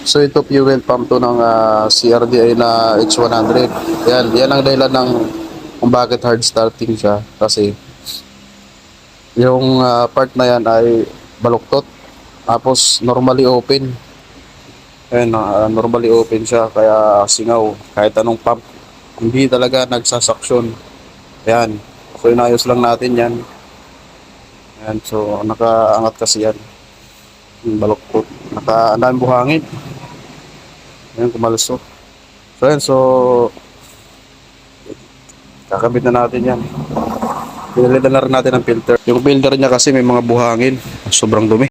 So ito fuel pump to ng CRDI na H100. Yan ang dahilan ng kung bakit hard starting siya kasi yung part na yan ay baluktot tapos normally open. Ayan, normally open siya kaya singaw kahit anong pump hindi talaga nagsasaksyon. Ayan. So inayos lang natin yan. Ayan, so nakaangat kasi yan. Yung baluktot. Ang daming buhangin. Ayan, kumalso. So ayan, so kakabit na natin yan. Pinalitan na rin natin ang filter. Yung filter niya kasi may mga buhangin. Sobrang dumi.